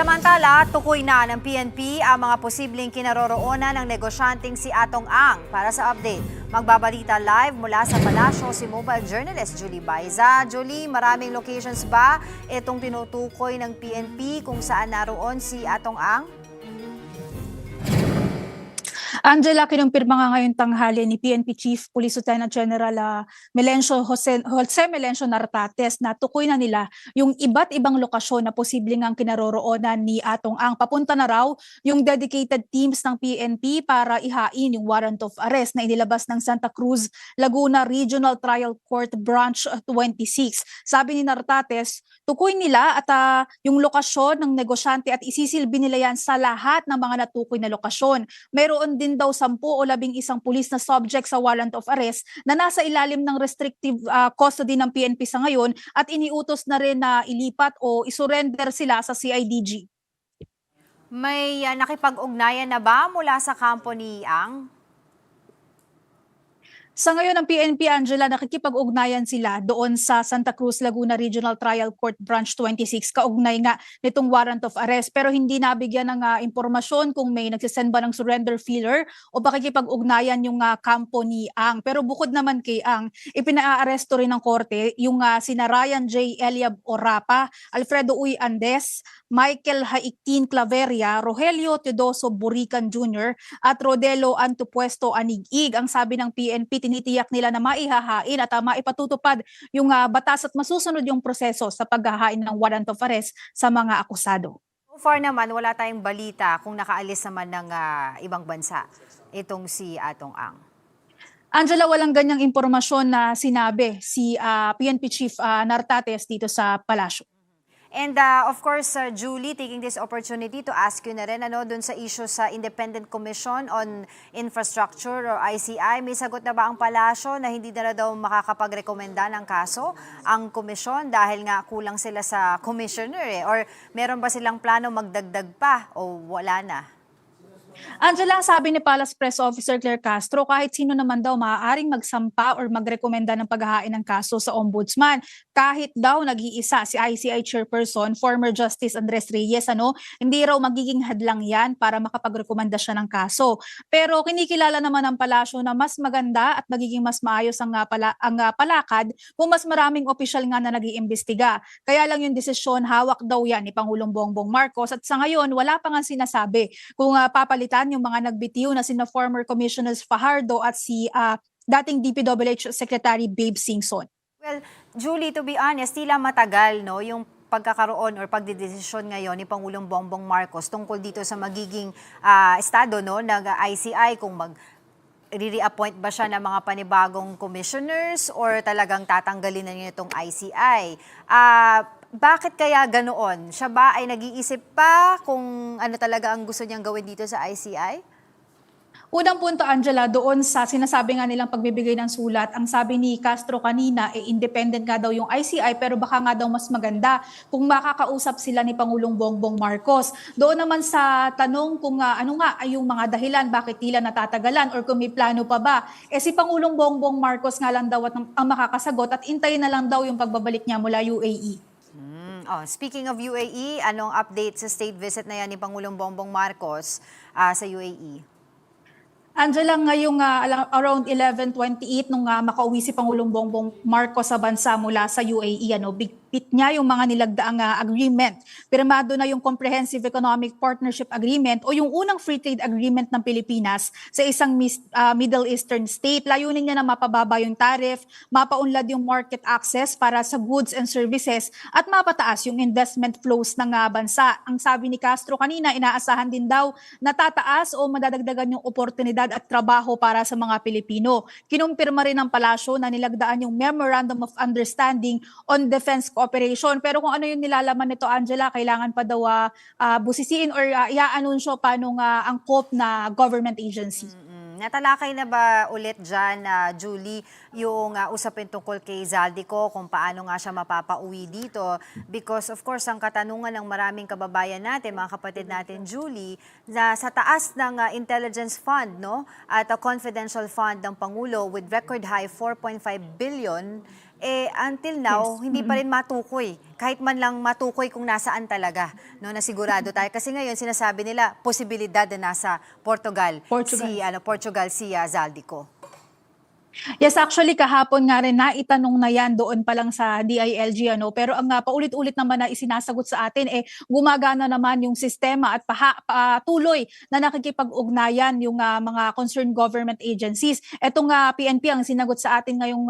Samantala, tukoy na ng PNP ang mga posibleng kinaroroonan ng negosyanteng si Atong Ang. Para sa update, magbabalita live mula sa palasyo si mobile journalist Julie Baiza. Julie, maraming locations ba itong tinutukoy ng PNP kung saan naroon si Atong Ang? Angela, kinumpirma nga ngayong tanghali ni PNP Chief Police Lieutenant General Jose Melencio Nartates na tukoy na nila yung iba't ibang lokasyon na posibleng ang kinaroroonan ni Atong Ang. Papunta na raw yung dedicated teams ng PNP para ihain yung warrant of arrest na inilabas ng Santa Cruz, Laguna Regional Trial Court Branch 26. Sabi ni Nartates, tukoy nila at yung lokasyon ng negosyante at isisilbi nila yan sa lahat ng mga natukoy na lokasyon. Mayroon din daw 10 o 11 pulis na subject sa warrant of arrest na nasa ilalim ng restrictive custody ng PNP sa ngayon at iniutos na rin na ilipat o isurrender sila sa CIDG. May nakipag-ugnayan na ba mula sa kampo ni Ang? Sa ngayon ng PNP, Angela, nakikipag-ugnayan sila doon sa Santa Cruz, Laguna Regional Trial Court Branch 26, kaugnay nga nitong warrant of arrest. Pero hindi nabigyan ng impormasyon kung may nagsisend ba ng surrender feeler o pakikipag-ugnayan yung kampo ni Ang. Pero bukod naman kay Ang, ipinaaresto rin ng korte yung sina Ryan J. Eliab Orapa, Alfredo Uy Andes, Michael Haiktin Claveria, Rogelio Teodoso Burican Jr. at Rodelo Antupuesto Anig-ig. Ang sabi ng PNP, tinitiyak nila na maihahain at maipatutupad yung batas at masusunod yung proseso sa paghahain ng warrant of arrest sa mga akusado. So far naman, wala tayong balita kung nakaalis naman ng ibang bansa itong si Atong Ang. Angela, walang ganyang impormasyon na sinabi si PNP Chief Nartates dito sa palasyo. And of course, Julie, taking this opportunity to ask you na rin dun sa issue sa Independent Commission on Infrastructure or ICI, may sagot na ba ang palasyo na hindi na daw makakapagrekomenda ng kaso ang komisyon dahil nga kulang sila sa commissioner or meron ba silang plano magdagdag pa o wala na? Angela, ang sabi ni Palace Press Officer Claire Castro, kahit sino naman daw maaaring magsampa or magrekomenda ng paghahain ng kaso sa ombudsman. Kahit daw nag-iisa si ICI Chairperson, former Justice Andres Reyes, hindi raw magiging hadlang yan para makapagrekomenda siya ng kaso. Pero kinikilala naman ng palasyo na mas maganda at magiging mas maayos ang palakad kung mas maraming opisyal nga na nag-iimbestiga. Kaya lang yung desisyon, hawak daw yan ni Pangulong Bongbong Marcos at sa ngayon wala pa nga sinasabi kung papalitan yung mga nagbitiw na sina former Commissioners Fajardo at si dating DPWH Secretary Babe Singson. Well, Julie, to be honest, tila matagal yung pagkakaroon or pagdedesisyon ngayon ni Pangulong Bongbong Marcos tungkol dito sa magiging estado ng ICI kung re-appoint ba siya ng mga panibagong commissioners or talagang tatanggalin na niya itong ICI. Bakit kaya ganoon? Siya ba ay nag-iisip pa kung ano talaga ang gusto niyang gawin dito sa ICI? Unang punto, Angela, doon sa sinasabi nga nilang pagbibigay ng sulat, ang sabi ni Castro kanina, independent nga daw yung ICI pero baka nga daw mas maganda kung makakausap sila ni Pangulong Bongbong Marcos. Doon naman sa tanong kung ano nga ay yung mga dahilan bakit tila natatagalan or kung may plano pa ba, si Pangulong Bongbong Marcos nga lang daw ang makakasagot at intayin na lang daw yung pagbabalik niya mula UAE. Speaking of UAE, anong update sa state visit na yan ni Pangulong Bongbong Marcos sa UAE? Angela, ngayong around 11:28 nung makauwi si Pangulong Bongbong Marcos sa bansa mula sa UAE, bigpit niya yung mga nilagdaang agreement. Pirmado na yung Comprehensive Economic Partnership Agreement o yung unang free trade agreement ng Pilipinas sa isang Middle Eastern state. Layunin niya na mapababa yung tariff, mapaunlad yung market access para sa goods and services at mapataas yung investment flows ng bansa. Ang sabi ni Castro kanina, inaasahan din daw na tataas o madadagdagan yung oportunidad at trabaho para sa mga Pilipino. Kinumpirma rin ng palasyo na nilagdaan yung Memorandum of Understanding on Defense Cooperation. Pero kung ano yung nilalaman nito, Angela, kailangan pa daw busisiin or i-anunsyo paano angkop na government agency. Natalakay na ba ulit dyan, Julie, yung usapin tungkol kay Zaldico kung paano nga siya mapapauwi dito? Because of course, ang katanungan ng maraming kababayan natin, mga kapatid natin, Julie, na sa taas ng intelligence fund at a confidential fund ng Pangulo with record high 4.5 billion Until now, Yes. hindi pa rin matukoy. Kahit man lang matukoy kung nasaan talaga, no, na sigurado tayo. Kasi ngayon, sinasabi nila, posibilidad na nasa Portugal, Portugal. si Zaldico. Yes, actually kahapon nga rin naitanong na yan doon pa lang sa DILG pero ang paulit-ulit naman na isinasagot sa atin gumagana naman yung sistema at patuloy na nakikipag-ugnayan yung mga concerned government agencies. Etong PNP ang sinagot sa atin ngayong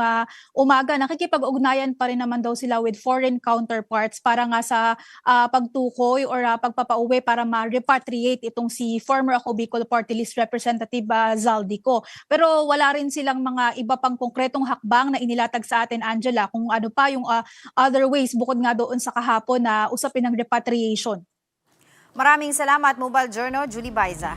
umaga, nakikipag-ugnayan pa rin naman daw sila with foreign counterparts para nga sa pagtukoy or pagpapauwi para ma-repatriate itong si former Ako Bicol Party List Representative Zaldico. Pero wala rin silang mga iba pang konkretong hakbang na inilatag sa atin, Angela, kung ano pa yung other ways bukod nga doon sa kahapon na usapin ng repatriation. Maraming salamat, Mobile Journal, Julie Baiza.